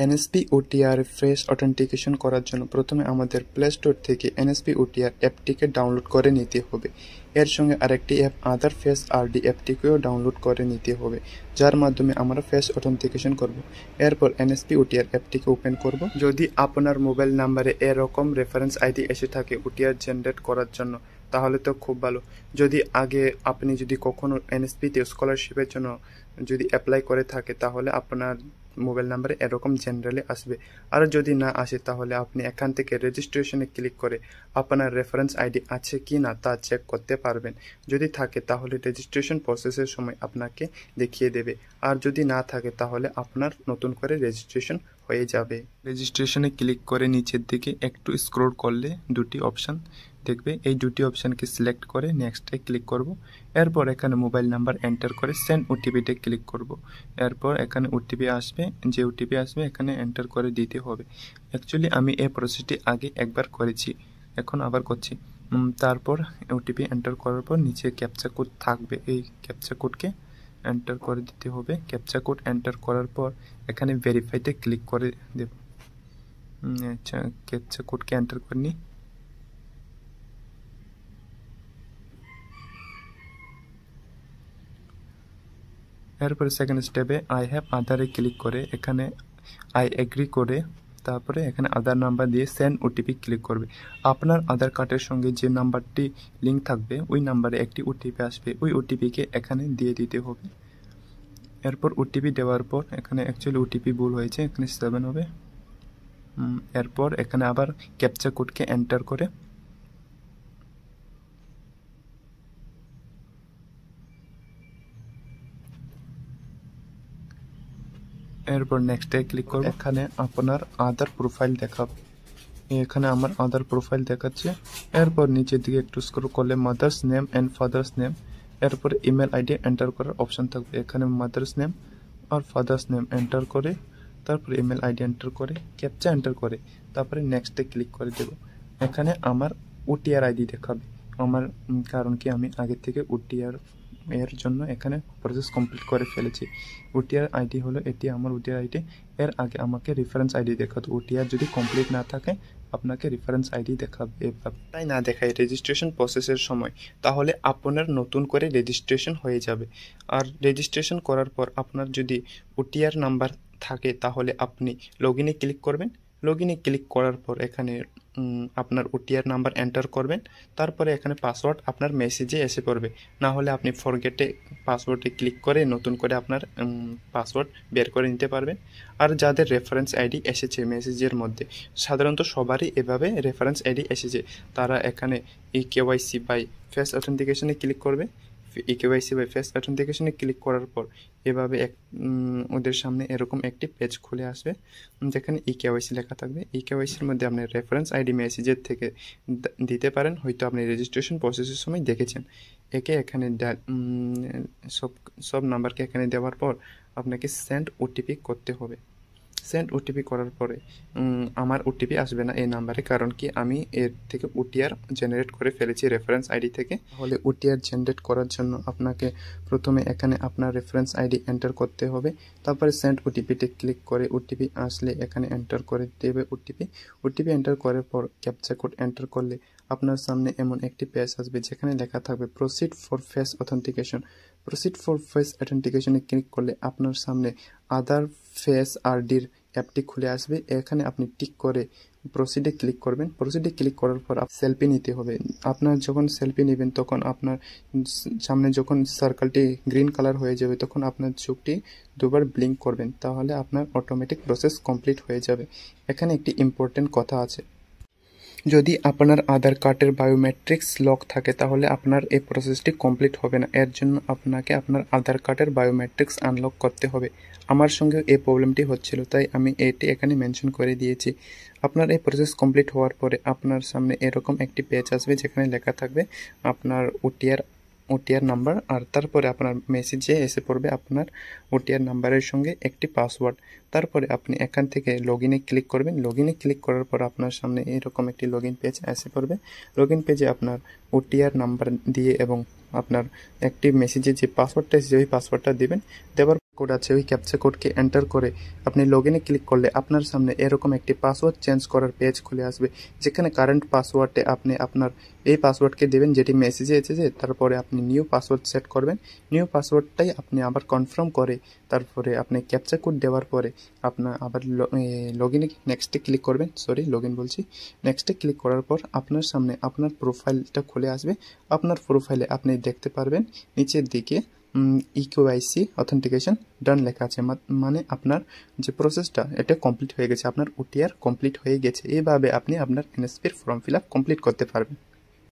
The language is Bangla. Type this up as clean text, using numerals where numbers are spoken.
এনএসপি ওটিআর ফ্রেশ অথেন্টিকেশন করার জন্য প্রথমে আমাদের প্লে স্টোর থেকে এনএসপি ওটিআর অ্যাপটিকে ডাউনলোড করে নিতে হবে। এর সঙ্গে আরেকটি অ্যাপ আদার ফেস আরডি অ্যাপটিকেও ডাউনলোড করে নিতে হবে, যার মাধ্যমে আমরা ফেস অথেন্টিকেশন করব। এরপর এনএসপি ওটিআর অ্যাপটিকে ওপেন করব। যদি আপনার মোবাইল নাম্বারে এরকম রেফারেন্স আইডি এসে থাকে ওটিআর জেনারেট করার জন্য, তাহলে তো খুব ভালো। যদি আগে আপনি যদি কখনো এনএসপিতে স্কলারশিপের জন্য যদি অ্যাপ্লাই করে থাকে, তাহলে আপনার মোবাইল নাম্বারে এরকম জেনারেলি আসবে। আর যদি না আসে, তাহলে আপনি এখান থেকে রেজিস্ট্রেশনে ক্লিক করে আপনার রেফারেন্স আইডি আছে কি না তা চেক করতে পারবেন। যদি থাকে তাহলে রেজিস্ট্রেশন প্রসেসের সময় আপনাকে দেখিয়ে দেবে, আর যদি না থাকে তাহলে আপনার নতুন করে রেজিস্ট্রেশন হয়ে যাবে। রেজিস্ট্রেশনে ক্লিক করে নিচের দিকে একটু স্ক্রল করলে দুটি অপশান দেখবে। এই দুটি অপশানকে সিলেক্ট করে নেক্সটে ক্লিক করব। এরপর এখানে মোবাইল নাম্বার এন্টার করে সেন্ড ওটিপিতে ক্লিক করব। এরপর এখানে ওটিপি আসবে, যে ওটিপি আসবে এখানে এন্টার করে দিতে হবে। অ্যাকচুয়ালি আমি এই প্রসেসটি আগে একবার করেছি, এখন আবার করছি। তারপর ওটিপি এন্টার করার পর নিচে ক্যাপচা কোড থাকবে, এই ক্যাপচা কোডকে এন্টার করে দিতে হবে। ক্যাপচা কোড এন্টার করার পর এখানে ভেরিফাইতে ক্লিক করে দেব। আচ্ছা, ক্যাপচা কোডকে এন্টার করে নিই। এরপর সেকেন্ড স্টেপে আই হ্যাভ আধারে ক্লিক করে এখানে আই এগ্রি করে তারপরে এখানে আধার নাম্বার দিয়ে সেন্ড ওটিপি ক্লিক করবে। আপনার আধার কার্ডের সঙ্গে যে নাম্বারটি লিঙ্ক থাকবে ওই নাম্বারে একটি ওটিপি আসবে, ওই ওটিপিকে এখানে দিয়ে দিতে হবে। এরপর ওটিপি দেওয়ার পর এখানে অ্যাকচুয়ালি ওটিপি ভুল হয়েছে, এখানে 7 হবে। এরপর এখানে আবার ক্যাপচা কোডকে এন্টার করে এরপর নেক্সটে ক্লিক করব। এখানে আপনার আধার প্রোফাইল দেখাবে, এখানে আমার আধার প্রোফাইল দেখাচ্ছে। এরপর নিচের দিকে একটু স্ক্রল করলে mother's name and father's name, এরপর ইমেল আইডি এন্টার করার অপশন থাকবে। এখানে মাদার্স নেম আর ফাদার্স নেম এন্টার করে তারপর ইমেল আইডি এন্টার করে ক্যাপচা এন্টার করে তারপরে নেক্সটে ক্লিক করে দেব। এখানে আমার ওটিআর আইডি দেখাবে আমার, কারণ কি আমি আগে থেকে ওটিআর এর জন্য এখানে প্রসেস কমপ্লিট করে ফেলেছি। ওটিআর আইডি হলো এটি আমার ওটিআর আইডি। এর আগে আমাকে রেফারেন্স আইডি দেখাতো। ওটিআর যদি কমপ্লিট না থাকে আপনাকে রেফারেন্স আইডি দেখাবে। এভাবে তাই না দেখায় রেজিস্ট্রেশন প্রসেসের সময়, তাহলে আপনার নতুন করে রেজিস্ট্রেশন হয়ে যাবে। আর রেজিস্ট্রেশন করার পর আপনার যদি ওটিআর নাম্বার থাকে তাহলে আপনি লগ ইনে ক্লিক করবেন। লগ ইনে ক্লিক করার পর এখানে আপনার ওটিআর নাম্বার এন্টার করবেন। তারপরে এখানে পাসওয়ার্ড আপনার মেসেজে এসে পড়বে, না হলে আপনি ফরগেটে পাসওয়ার্ডে ক্লিক করে নতুন করে আপনার পাসওয়ার্ড বের করে নিতে পারবেন। আর যাদের রেফারেন্স আইডি এসেছে মেসেজের মধ্যে, সাধারণত সবারই এভাবে রেফারেন্স আইডি এসেছে, তারা এখানে ইকেওয়াইসি বাই ফেস অথেন্টিকেশনে ক্লিক করবে। ইকেওয়াইসি বাই ফেস অথেন্টিকেশনে ক্লিক করার পর এভাবে ওদের সামনে এরকম একটি পেজ খুলে আসবে, যেখানে ইকেওয়াইসি লেখা থাকবে। ইকেওয়াইসির মধ্যে আপনি রেফারেন্স আইডি মেসেজের থেকে দিতে পারেন, হয়তো আপনি রেজিস্ট্রেশন প্রসেসের সময় দেখেছেন। এখানে সব নাম্বারকে এখানে দেওয়ার পর আপনাকে সেন্ড ওটিপি করতে হবে। সেন্ড ওটিপি করার পরে আমার ওটিপি আসবে না এই নাম্বারে, কারণ কি আমি এর থেকে ওটিআর জেনারেট করে ফেলেছি রেফারেন্স আইডি থেকে। তাহলে ওটিআর জেনারেট করার জন্য আপনাকে প্রথমে এখানে আপনার রেফারেন্স আইডি এন্টার করতে হবে, তারপরে সেন্ড ওটিপিতে ক্লিক করে ওটিপি আসলে এখানে এন্টার করে দেবে ওটিপি এন্টার করার পর ক্যাপচা কোড এন্টার করলে আপনার সামনে এমন একটি পেজ আসবে যেখানে লেখা থাকবে proceed for face authentication. Proceed for face অথেন্টিকেশনে ক্লিক করলে আপনার সামনে আদার ফেস আরডির অ্যাপটি খুলে আসবে। এখানে আপনি টিক করে প্রসিডে ক্লিক করবেন। প্রসিডে ক্লিক করার পর সেলফি নিতে হবে। আপনার যখন সেলফি নেবেন তখন আপনার সামনে যখন সার্কেলটি গ্রিন কালার হয়ে যাবে তখন আপনার চোখটি দুবার ব্লিঙ্ক করবেন, তাহলে আপনার অটোমেটিক প্রসেস কমপ্লিট হয়ে যাবে। এখানে একটি ইম্পর্টেন্ট কথা আছে, যদি আপনার আধার কার্ডের বায়োমেট্রিক্স লক থাকে তাহলে আপনার এই প্রসেসটি কমপ্লিট হবে না। এর জন্য আপনাকে আপনার আধার কার্ডের বায়োমেট্রিক্স আনলক করতে হবে। আমার সঙ্গে এই প্রবলেমটি হচ্ছিল, তাই আমি এটি এখানে মেনশন করে দিয়েছি। আপনার এই প্রসেস কমপ্লিট হওয়ার পরে আপনার সামনে এরকম একটি পেজ আসবে যেখানে লেখা থাকবে আপনার ওটিআর নাম্বার, আর তারপরে আপনার মেসেজে এসে পড়বে আপনার ওটিআর নাম্বারের সঙ্গে একটি পাসওয়ার্ড। তারপরে আপনি এখান থেকে লগ ইনে ক্লিক করবেন। লগ ইনে ক্লিক করার পর আপনার সামনে এরকম একটি লগ ইন পেজ এসে পড়বে। লগ ইন পেজে আপনার ওটিআর নাম্বার দিয়ে এবং আপনার একটি মেসেজে যে পাসওয়ার্ডটা এসেছে ওই পাসওয়ার্ডটা দেবেন। দেওয়ার কোড আছে ওই ক্যাপচা কোডকে এন্টার করে আপনি লগইনে ক্লিক করলে আপনার সামনে এরকম একটি পাসওয়ার্ড চেঞ্জ করার পেজ খুলে আসবে, যেখানে কারেন্ট পাসওয়ার্ডে আপনি আপনার এই পাসওয়ার্ডকে দেবেন যেটি মেসেজে এসেছে। তারপরে আপনি নিউ পাসওয়ার্ড সেট করবেন। নিউ পাসওয়ার্ডটাই আপনি আবার কনফার্ম করে তারপরে আপনি ক্যাপচা কোড দেওয়ার পরে আপনার আবার লগইনে নেক্সটে ক্লিক করবেন। লগইন বলছি। নেক্সটে ক্লিক করার পর আপনার সামনে আপনার প্রোফাইলটা খুলে আসবে। আপনার প্রোফাইলে আপনি দেখতে পারবেন নিচের দিকে ইকিউআইসি অথেন্টিকেশন ডান লেখা আছে, মানে আপনার যে প্রসেসটা এটা কমপ্লিট হয়ে গেছে, আপনার ওটিআর কমপ্লিট হয়ে গেছে। এইভাবে আপনি আপনার এনএসপির ফর্ম ফিল আপ কমপ্লিট করতে পারবেন।